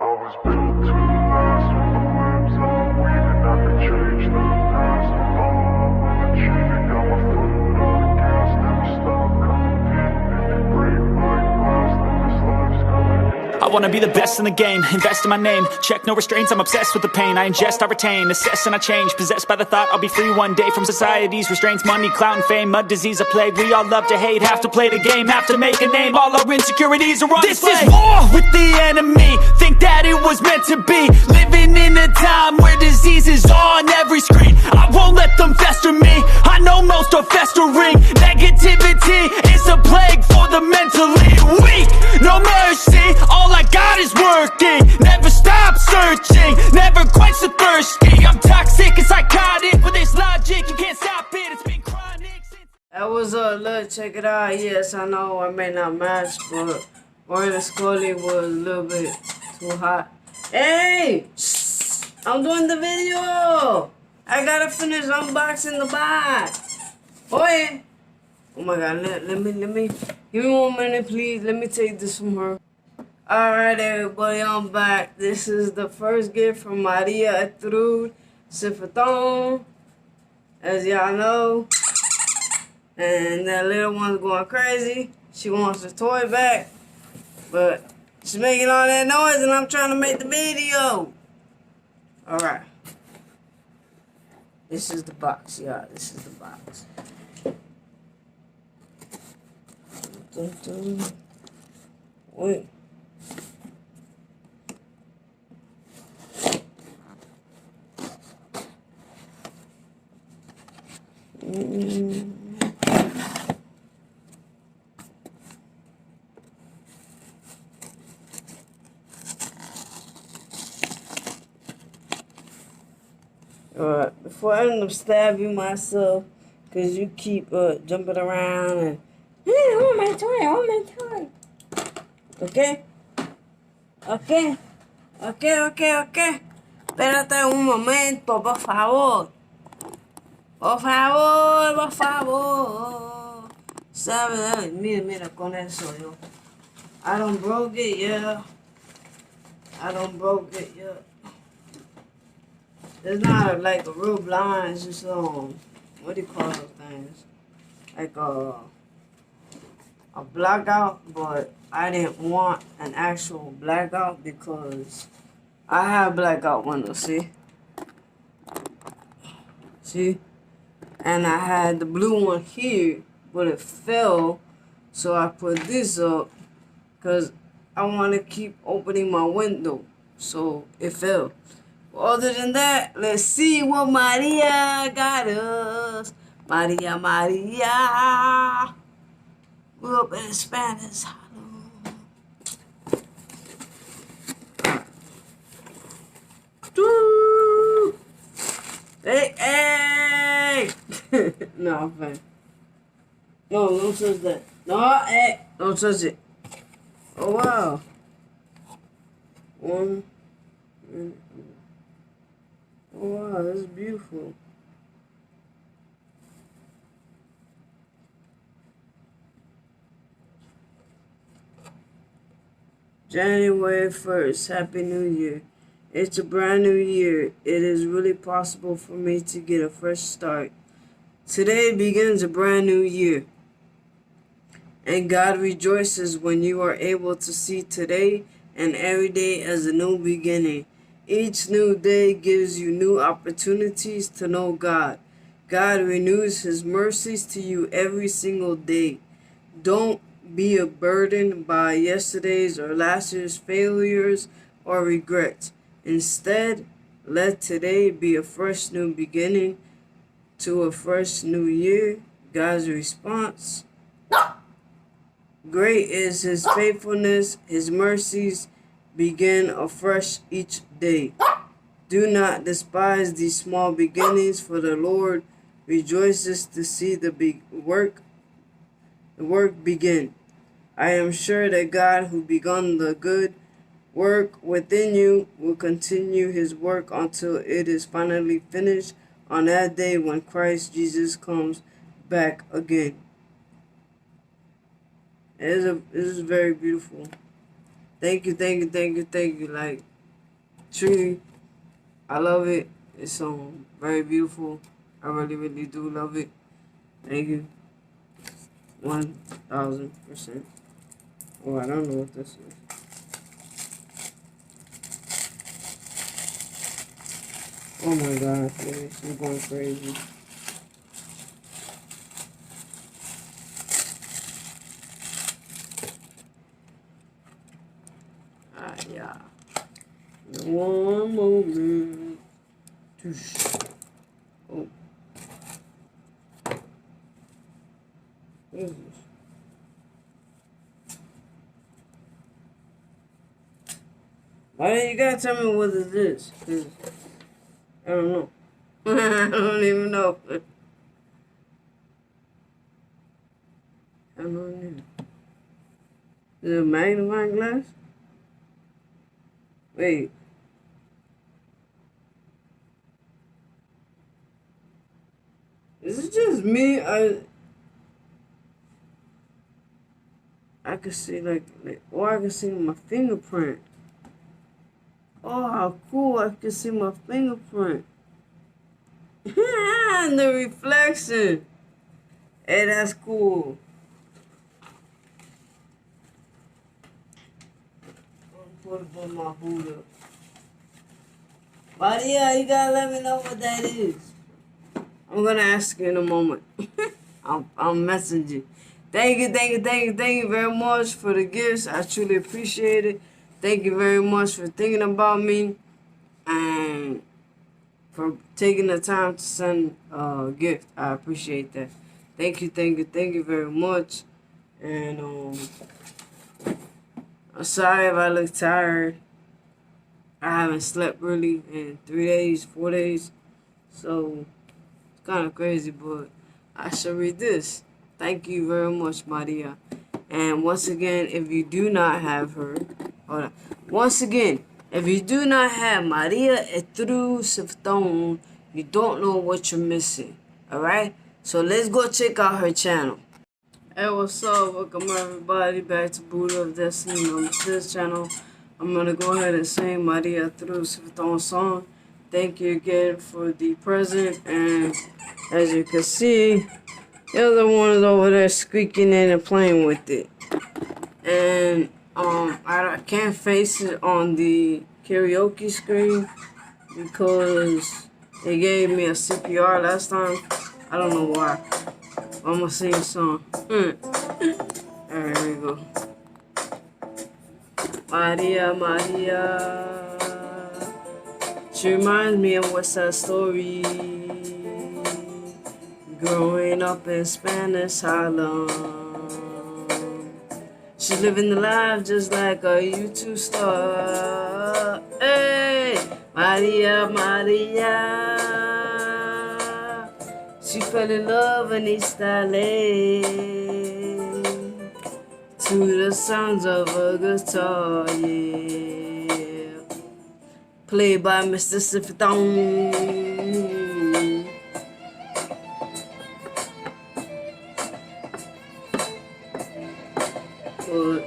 I was built to last with the webs of the weaving. I could change the past. I'm all achieving. Got my foot on the gas. Never stop competing. If you break my glass, then this life's gonna end. I wanna be the best in the game, invest in my name. Check no restraints, I'm obsessed with the pain. I ingest, I retain, assess and I change. Possessed by the thought I'll be free one day from society's restraints. Money, clout and fame, mud, disease, a plague. We all love to hate, have to play the game, have to make a name. All our insecurities are on display. This is war with the enemy. Think that it was meant to be. Living in a time where disease is on every screen. I won't let them fester me. I know most are festering. Negativity is a plague for the mentally weak. No mercy, all I got is working. Never stop searching, never quench the thirsty. I'm toxic and psychotic, with this logic you can't stop it. It's been chronic since... That was look, check it out. Yes, I know I may not match, but Orange Scully was a little bit too hot. Hey! Shh, I'm doing the video! I gotta finish unboxing the box. Boy! Oh my god, let me, give me 1 minute please. Let me take this from her. Alright everybody, I'm back. This is the first gift from Maria Atrud Sifathon, as y'all know. And that little one's going crazy. She wants the toy back, but she's making all that noise and I'm trying to make the video. Alright. This is the box, y'all. This is the box. Dun, dun. Wait. Alright, before I end up stabbing myself, because you keep jumping around and, hey, I want my toy, I want my toy. Okay? Okay. Okay. Espérate un momento, por favor. Por favor. ¿Sabes? Mira, con eso yo. I done broke it, yeah. It's not like a real blind, it's just what do you call those things? Like a blackout, but I didn't want an actual blackout because I have blackout windows, see? And I had the blue one here, but it fell, so I put this up because I want to keep opening my window, so it fell. Other than that, let's see what Maria got us. Maria. Grew up in Spanish. Hey! No, I'm fine. No, don't touch that. No, hey! Don't touch it. Oh, wow. One. Oh wow, this is beautiful. January 1st, Happy New Year. It's a brand new year. It is really possible for me to get a fresh start. Today begins a brand new year. And God rejoices when you are able to see today and every day as a new beginning. Each new day gives you new opportunities to know God. God renews His mercies to you every single day. Don't be a burden by yesterday's or last year's failures or regrets. Instead, let today be a fresh new beginning to a fresh new year. God's response: great is His faithfulness, His mercies begin afresh each day. Do not despise these small beginnings, for the Lord rejoices to see the work begin. I am sure that God, who begun the good work within you, will continue His work until it is finally finished on that day when Christ Jesus comes back again. It is very beautiful. Thank you. Like, Truly, I love it. It's very beautiful. I really, really do love it. Thank you. 1000%. Oh, I don't know what this is. Oh my god, I'm going crazy. Yeah. One moment. Oh. What is this? Why do you gotta tell me what it is? 'Cause I don't know. I don't even know. I don't know. Is it a magnifying glass? Wait. Is it just me? I could see or I could see my fingerprint. Oh, how cool! I can see my fingerprint. And the reflection. Hey, that's cool. I'm gonna put it on my Buddha. Maria, you gotta let me know what that is. I'm gonna ask you in a moment. I'll message you. Thank you very much for the gifts. I truly appreciate it. Thank you very much for thinking about me and for taking the time to send a gift. I appreciate that. Thank you very much. And I'm sorry if I look tired. I haven't slept really in 3 days, 4 days. So it's kind of crazy, but I shall read this. Thank you very much, Maria. And once again, if you do not have her, hold on. Once again, if you do not have Maria Etru, you don't know what you're missing. Alright? So let's go check out her channel. Hey, what's up? Welcome everybody back to Buddha of Destiny on this channel. I'm gonna go ahead and sing Maria Etru song. Thank you again for the present, and as you can see, the other one is over there squeaking in and playing with it. And I can't face it on the karaoke screen because they gave me a CPR last time. I don't know why. I'm gonna sing a song. Alright, here we go. Maria, Maria, she reminds me of West Side Story. Growing up in Spanish Harlem, she's living the life just like a YouTube star. Hey, Maria, Maria, she fell in love in East LA to the sounds of a guitar, yeah, played by Mr. Sifton.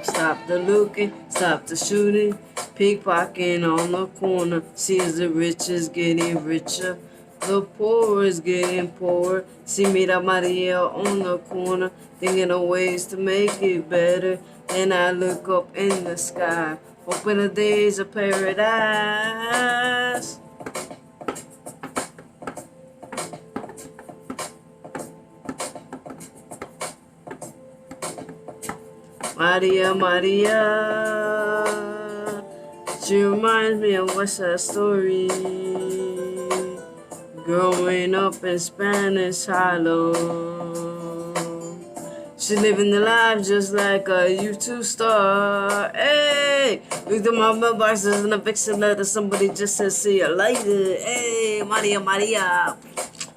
Stop the looking, stop the shooting, pickpocketing on the corner. Sees the rich is getting richer, the poor is getting poorer. See Mira Maria on the corner, thinking of ways to make it better. Then I look up in the sky, hoping the days of paradise. Maria, Maria, she reminds me of West Side Story. Growing up in Spanish Harlem, she living the life just like a YouTube star. Hey, looked at my mailboxes and a vixen letter. Somebody just said, see you later. Hey, Maria, Maria,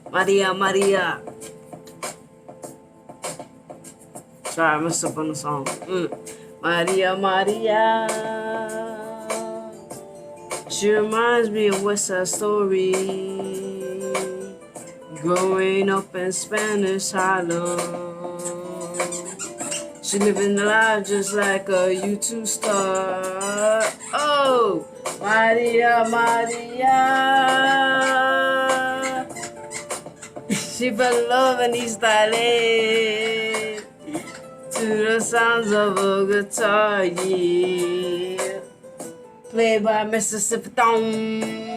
Maria, Maria. Sorry, I messed up on the song. Maria, Maria, she reminds me of West Side Story. Growing up in Spanish Harlem, she living the life just like a YouTube star. Oh, Maria, Maria. She fell in love in East Island to the sounds of a guitar, yeah. Played by Mississippi Thong.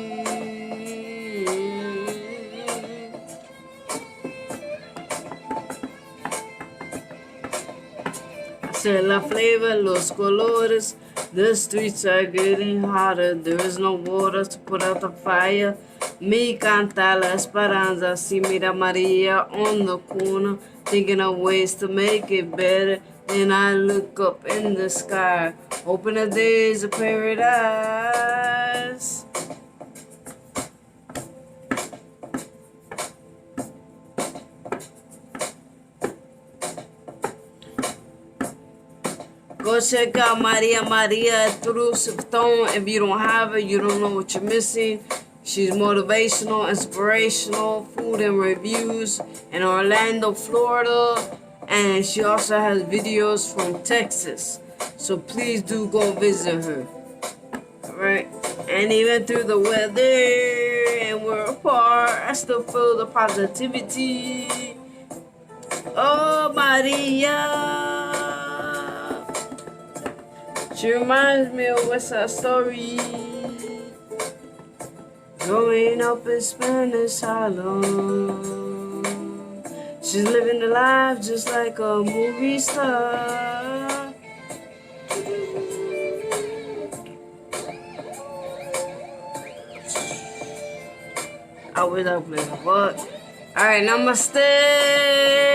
La flavor, los colores. The streets are getting hotter. There is no water to put out the fire. Me canta la esperanza. Si mira Maria on the corner, thinking of ways to make it better. Then I look up in the sky, hoping the days of paradise. Go check out Maria Maria through Sipton. If you don't have it, you don't know what you're missing. She's motivational, inspirational, food and reviews in Orlando, Florida. And she also has videos from Texas. So please do go visit her. Alright? And even through the weather and we're apart, I still feel the positivity. Oh, Maria. She reminds me of West Side Story. Growing up in Spanish Harlem. She's living the life just like a movie star. I wish I played the fuck. Alright, namaste.